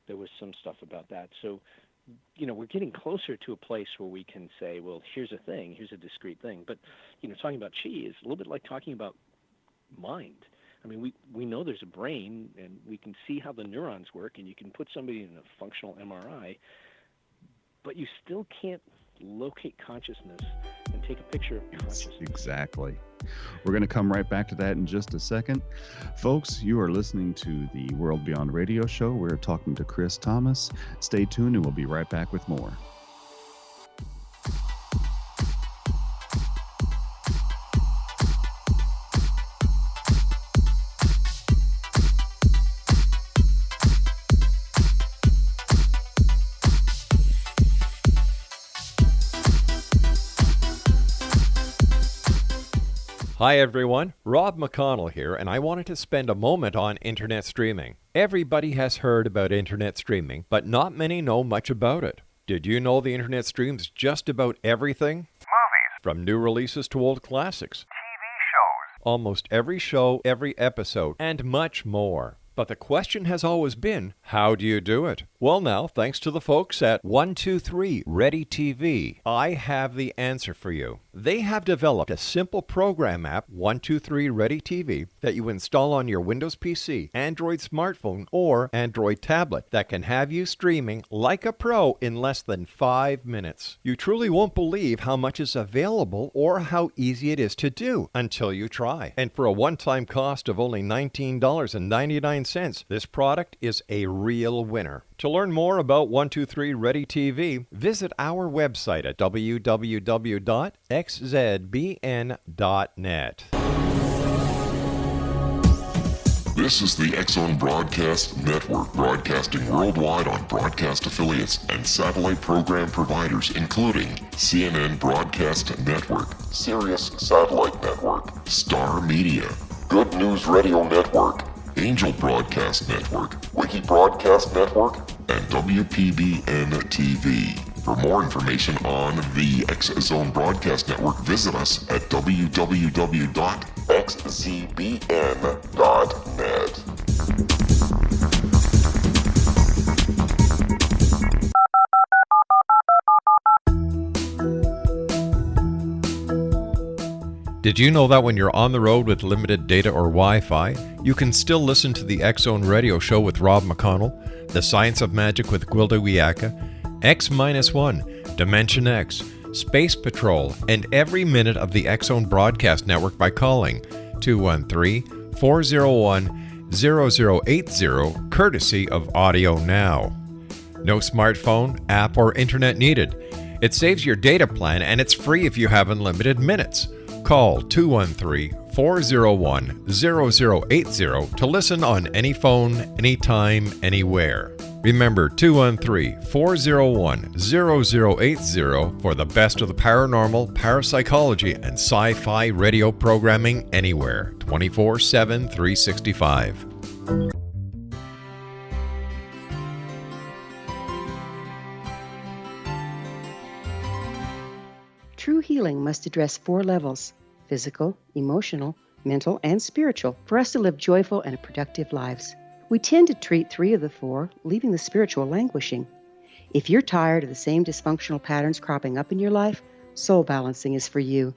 There was some stuff about that. So we're getting closer to a place where we can say, well, here's a thing, here's a discrete thing. But, talking about chi is a little bit like talking about mind. I mean, we know there's a brain, and we can see how the neurons work, and you can put somebody in a functional MRI, but you still can't locate consciousness and take a picture of consciousness. Exactly. We're going to come right back to that in just a second. Folks, you are listening to the World Beyond Radio Show. We're talking to Chris Thomas. Stay tuned, and we'll be right back with more. Hi everyone, Rob McConnell here, and I wanted to spend a moment on internet streaming. Everybody has heard about internet streaming, but not many know much about it. Did you know the internet streams just about everything? Movies. From new releases to old classics. TV shows. Almost every show, every episode, and much more. But the question has always been, how do you do it? Well now, thanks to the folks at 123 Ready TV, I have the answer for you. They have developed a simple program app, 123 Ready TV, that you install on your Windows PC, Android smartphone, or Android tablet that can have you streaming like a pro in less than 5 minutes. You truly won't believe how much is available or how easy it is to do until you try. And for a one-time cost of only $19.99, this product is a real winner. To learn more about 123 Ready TV, visit our website at www.xzbn.net. This is the X-Zone Broadcast Network, broadcasting worldwide on broadcast affiliates and satellite program providers, including CNN Broadcast Network, Sirius Satellite Network, Star Media, Good News Radio Network, Angel Broadcast Network, Wiki Broadcast Network, and WPBN TV. For more information on the X Zone Broadcast Network, visit us at www.xzbn.net. Did you know that when you're on the road with limited data or Wi-Fi, you can still listen to the X Zone Radio Show with Rob McConnell, The Science of Magic with Gwilda Wiyaka, X-1, Dimension X, Space Patrol, and every minute of the X Zone Broadcast Network by calling 213-401-0080, courtesy of Audio Now. No smartphone, app, or internet needed. It saves your data plan and it's free if you have unlimited minutes. Call 213-401-0080 to listen on any phone, anytime, anywhere. Remember 213-401-0080 for the best of the paranormal, parapsychology, and sci-fi radio programming anywhere, 24/7, 365. True healing must address 4 levels: physical, emotional, mental, and spiritual, for us to live joyful and productive lives. We tend to treat 3 of the 4, leaving the spiritual languishing. If you're tired of the same dysfunctional patterns cropping up in your life, Soul Balancing is for you.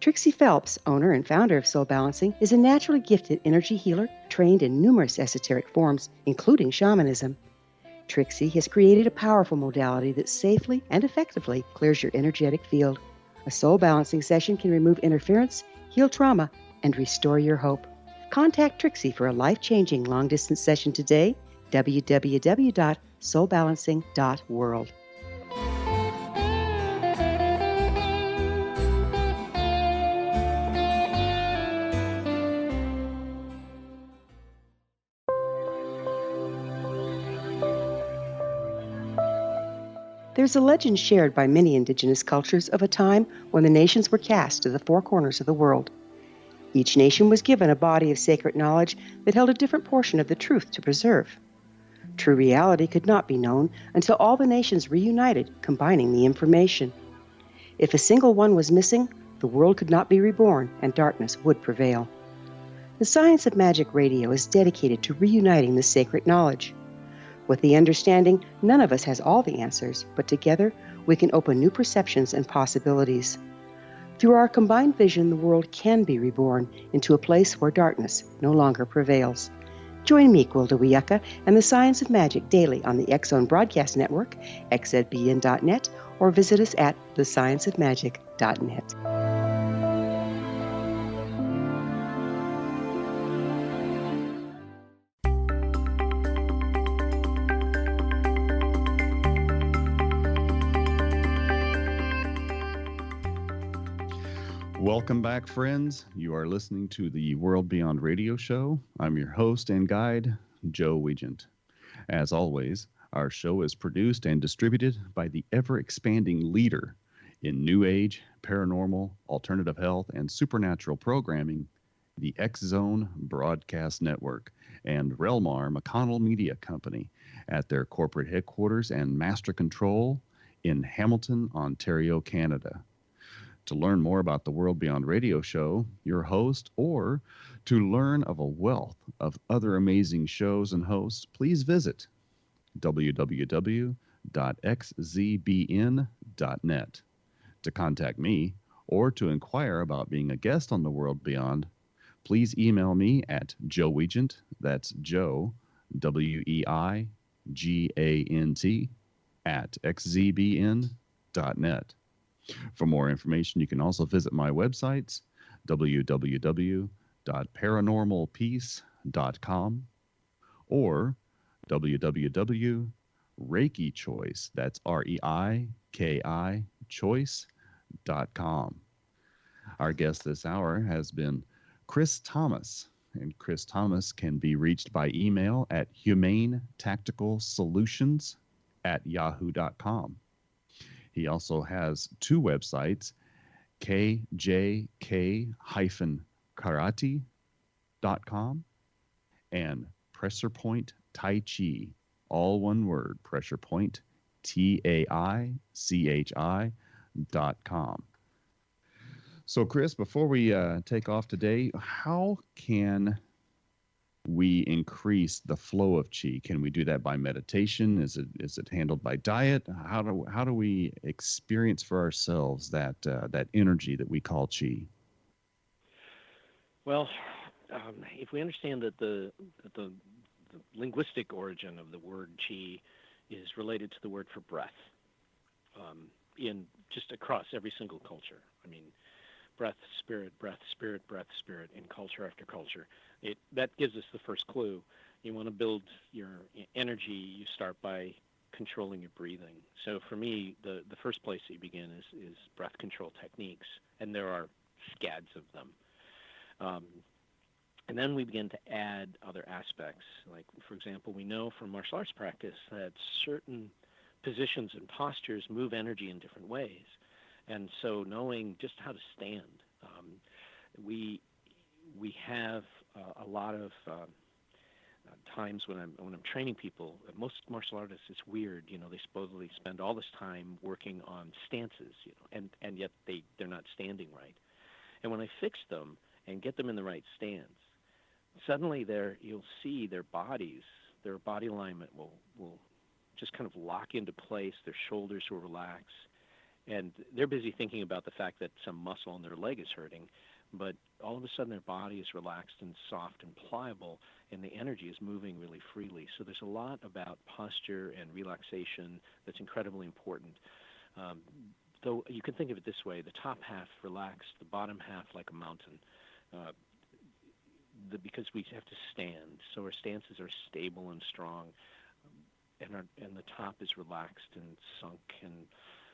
Trixie Phelps, owner and founder of Soul Balancing, is a naturally gifted energy healer trained in numerous esoteric forms, including shamanism. Trixie has created a powerful modality that safely and effectively clears your energetic field. A soul balancing session can remove interference, heal trauma, and restore your hope. Contact Trixie for a life-changing long-distance session today, www.soulbalancing.world. There's a legend shared by many indigenous cultures of a time when the nations were cast to the 4 corners of the world. Each nation was given a body of sacred knowledge that held a different portion of the truth to preserve. True reality could not be known until all the nations reunited, combining the information. If a single one was missing, the world could not be reborn and darkness would prevail. The Science of Magic Radio is dedicated to reuniting the sacred knowledge. With the understanding, none of us has all the answers, but together we can open new perceptions and possibilities. Through our combined vision, the world can be reborn into a place where darkness no longer prevails. Join me, Gwilda Wiyaka, and the Science of Magic daily on the X Zone Broadcast Network, xzbn.net, or visit us at thescienceofmagic.net. Welcome back, friends. You are listening to the World Beyond Radio Show. I'm your host and guide, Joe Weigant. As always, our show is produced and distributed by the ever-expanding leader in New Age, paranormal, alternative health, and supernatural programming, the X Zone Broadcast Network and Relmar McConnell Media Company at their corporate headquarters and master control in Hamilton, Ontario, Canada. To learn more about the World Beyond Radio Show, your host, or to learn of a wealth of other amazing shows and hosts, please visit www.xzbn.net. To contact me or to inquire about being a guest on the World Beyond, please email me at joeweigant, that's Joe, Weigant, at xzbn.net. For more information, you can also visit my websites, www.paranormalpeace.com or www.reikichoice, that's REIKI, choice.com. Our guest this hour has been Chris Thomas, and Chris Thomas can be reached by email at humanetacticalsolutions@yahoo.com. He also has 2 websites, KJK-Karate and Pressure Point Tai Chi, all one word, Pressure Point, TAICHI.com. So, Chris, before we take off today, how can we increase the flow of chi? Can we do that by meditation? Is it handled by diet? How do we experience for ourselves that energy that we call chi? Well, if we understand that the linguistic origin of the word chi is related to the word for breath, in just across every single culture. I mean, breath, spirit, breath, spirit, in culture after culture. That gives us the first clue. You want to build your energy, you start by controlling your breathing. So for me, the first place that you begin is breath control techniques, and there are scads of them. And then we begin to add other aspects. Like, for example, we know from martial arts practice that certain positions and postures move energy in different ways. And so knowing just how to stand, we have a lot of times when I'm training people. Most martial artists, it's weird, they supposedly spend all this time working on stances, and yet they're not standing right. And when I fix them and get them in the right stance, suddenly you'll see their body alignment will just kind of lock into place. Their shoulders will relax. And they're busy thinking about the fact that some muscle in their leg is hurting, but all of a sudden their body is relaxed and soft and pliable, and the energy is moving really freely. So there's a lot about posture and relaxation that's incredibly important. Though you can think of it this way: the top half relaxed, the bottom half like a mountain. Because we have to stand, so our stances are stable and strong, and the top is relaxed and sunk. And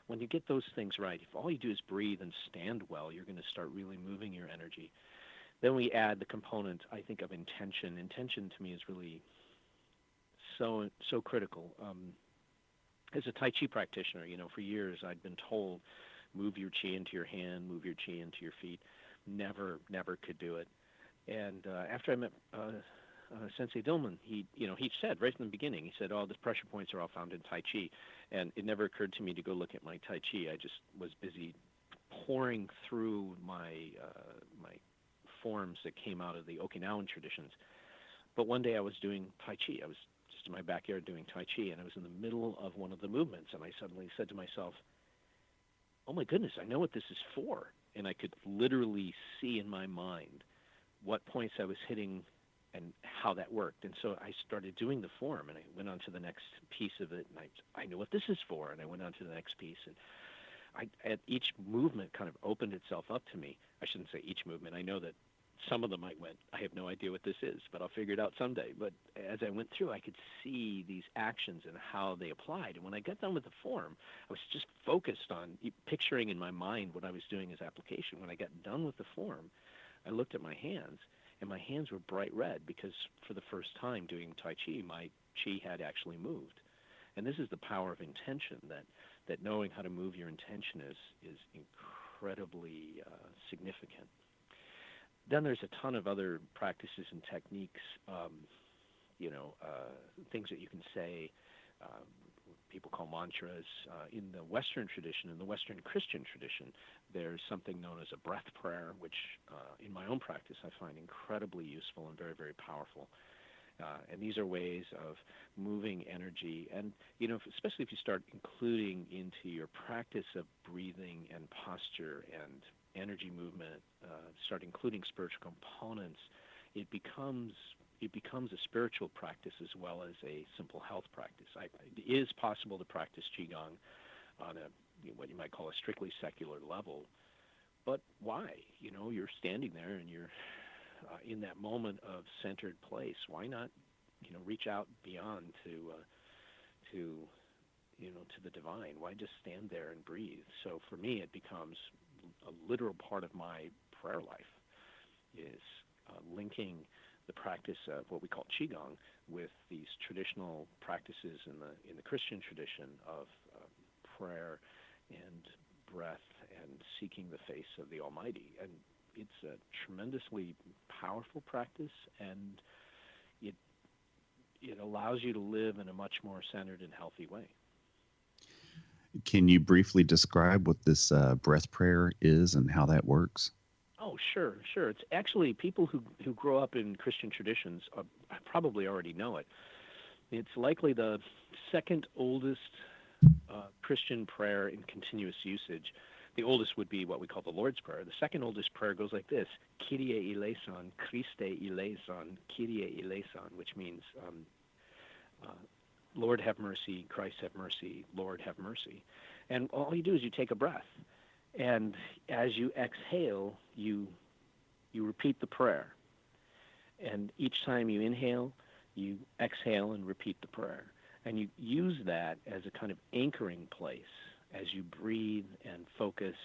when you get those things right, if all you do is breathe and stand well, you're going to start really moving your energy. Then we add the component, I think, of intention. Intention to me is really so critical. As a Tai Chi practitioner, for years I'd been told, move your chi into your hand, move your chi into your feet. Never could do it. And after I met Sensei Dillman, he said right from the beginning, he said, the pressure points are all found in Tai Chi. And it never occurred to me to go look at my Tai Chi. I just was busy pouring through my forms that came out of the Okinawan traditions. But one day I was doing Tai Chi. I was just in my backyard doing Tai Chi, and I was in the middle of one of the movements, and I suddenly said to myself, oh my goodness, I know what this is for. And I could literally see in my mind what points I was hitting and how that worked. And so I started doing the form, and I went on to the next piece of it, and I knew what this is for, and I went on to the next piece. And at each movement kind of opened itself up to me. I shouldn't say each movement. I know that some of them I went, I have no idea what this is, but I'll figure it out someday. But as I went through, I could see these actions and how they applied. And when I got done with the form, I was just focused on picturing in my mind what I was doing as application. When I got done with the form, I looked at my hands, and my hands were bright red because for the first time doing Tai Chi, my Chi had actually moved. And this is the power of intention, that knowing how to move your intention is incredibly significant. Then there's a ton of other practices and techniques, things that you can say, people call mantras. In the Western tradition, in the Western Christian tradition, there's something known as a breath prayer, which in my own practice I find incredibly useful and very, very powerful. And these are ways of moving energy. And, especially if you start including into your practice of breathing and posture and energy movement, start including spiritual components, it becomes a spiritual practice as well as a simple health practice. It is possible to practice Qigong on what you might call a strictly secular level, but why? You're standing there and you're in that moment of centered place. Why not, reach out beyond to the divine? Why just stand there and breathe? So for me, it becomes a literal part of my prayer life, is linking the practice of what we call Qigong with these traditional practices in the Christian tradition of prayer and breath and seeking the face of the Almighty. And it's a tremendously powerful practice, and it allows you to live in a much more centered and healthy way. Can you briefly describe what this breath prayer is and how that works? Oh, sure. It's actually people who grow up in Christian traditions probably already know it. It's likely the second oldest Christian prayer in continuous usage. The oldest would be what we call the Lord's Prayer. The second oldest prayer goes like this: Kyrie eleison, Christe eleison, Kyrie eleison, which means Lord have mercy, Christ have mercy, Lord have mercy. And all you do is you take a breath. And as you exhale, you repeat the prayer. And each time you inhale, you exhale and repeat the prayer. And you use that as a kind of anchoring place as you breathe and focus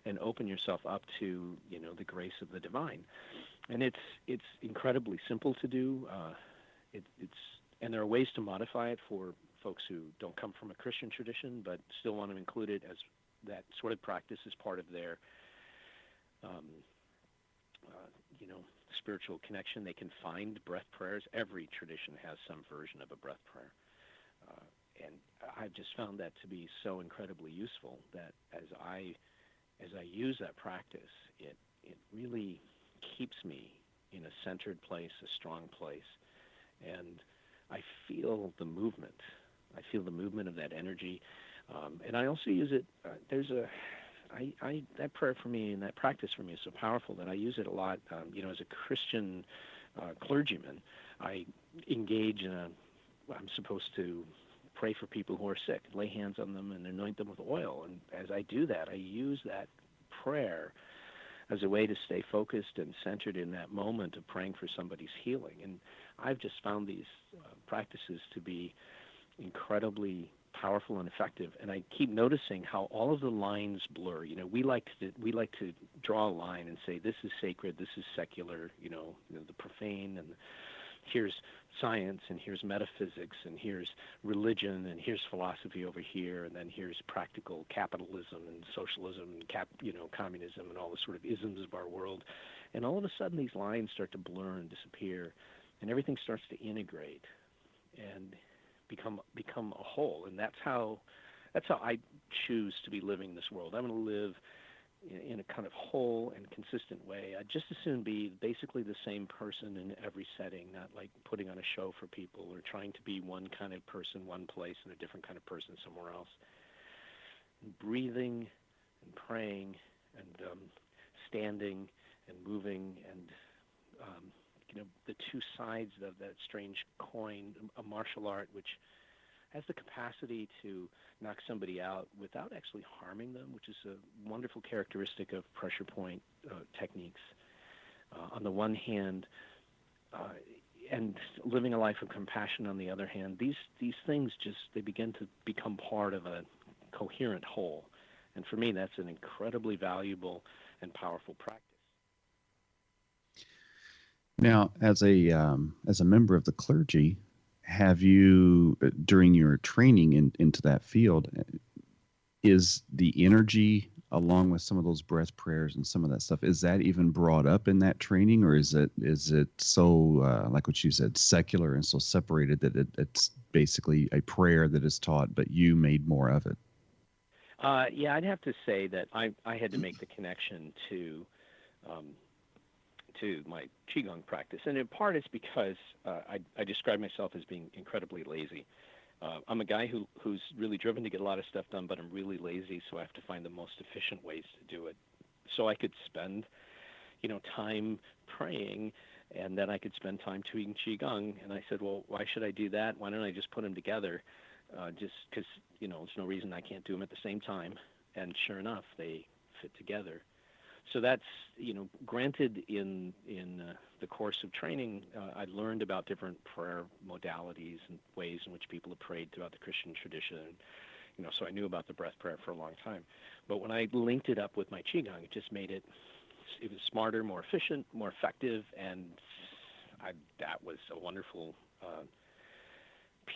and open yourself up to, the grace of the divine. And it's incredibly simple to do. And there are ways to modify it for folks who don't come from a Christian tradition but still want to include it as that sort of practice as part of their, spiritual connection. They can find breath prayers. Every tradition has some version of a breath prayer. And I've just found that to be so incredibly useful that as I use that practice, it really keeps me in a centered place, a strong place. And I feel the movement. I feel the movement of that energy. And I also use it, that prayer for me and that practice for me is so powerful that I use it a lot. As a Christian clergyman, I engage I'm supposed to pray for people who are sick, lay hands on them and anoint them with oil. And as I do that, I use that prayer as a way to stay focused and centered in that moment of praying for somebody's healing. And I've just found these practices to be incredibly powerful and effective, and I keep noticing how all of the lines blur. We like to draw a line and say this is sacred, this is secular, the profane, and here's science, and here's metaphysics, and here's religion, and here's philosophy over here, and then here's practical capitalism and socialism and communism and all the sort of isms of our world. And all of a sudden these lines start to blur and disappear, and everything starts to integrate and become a whole. And that's how I choose to be living this world. I'm going to live in a kind of whole and consistent way. I'd just as soon be basically the same person in every setting, not like putting on a show for people or trying to be one kind of person one place and a different kind of person somewhere else. And breathing and praying and standing and moving and the two sides of that strange coin, a martial art which has the capacity to knock somebody out without actually harming them, which is a wonderful characteristic of pressure point techniques. On the one hand, and living a life of compassion on the other hand, these things they begin to become part of a coherent whole. And for me, that's an incredibly valuable and powerful practice. Now, as a member of the clergy, have you, during your training into that field, is the energy along with some of those breath prayers and some of that stuff, is that even brought up in that training, or is it so like what you said, secular and so separated that it's basically a prayer that is taught, but you made more of it? Yeah, I'd have to say that I had to make the connection to my Qigong practice. And in part it's because I describe myself as being incredibly lazy. I'm a guy who's really driven to get a lot of stuff done, but I'm really lazy, so I have to find the most efficient ways to do it. So I could spend, time praying, and then I could spend time doing Qigong. And I said, well, why should I do that? Why don't I just put them together? Just because, there's no reason I can't do them at the same time. And sure enough, they fit together. So that's, granted in the course of training, I learned about different prayer modalities and ways in which people have prayed throughout the Christian tradition. So I knew about the breath prayer for a long time. But when I linked it up with my Qigong, it just made it was smarter, more efficient, more effective, and that was a wonderful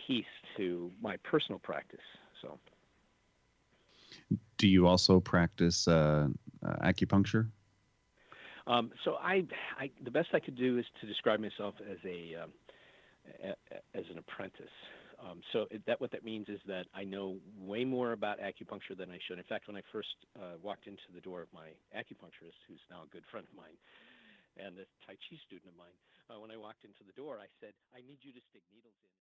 piece to my personal practice. So. Do you also practice acupuncture? So the best I could do is to describe myself as as an apprentice. What that means is that I know way more about acupuncture than I should. In fact, when I first walked into the door of my acupuncturist, who's now a good friend of mine and a Tai Chi student of mine, when I walked into the door, I said, "I need you to stick needles in."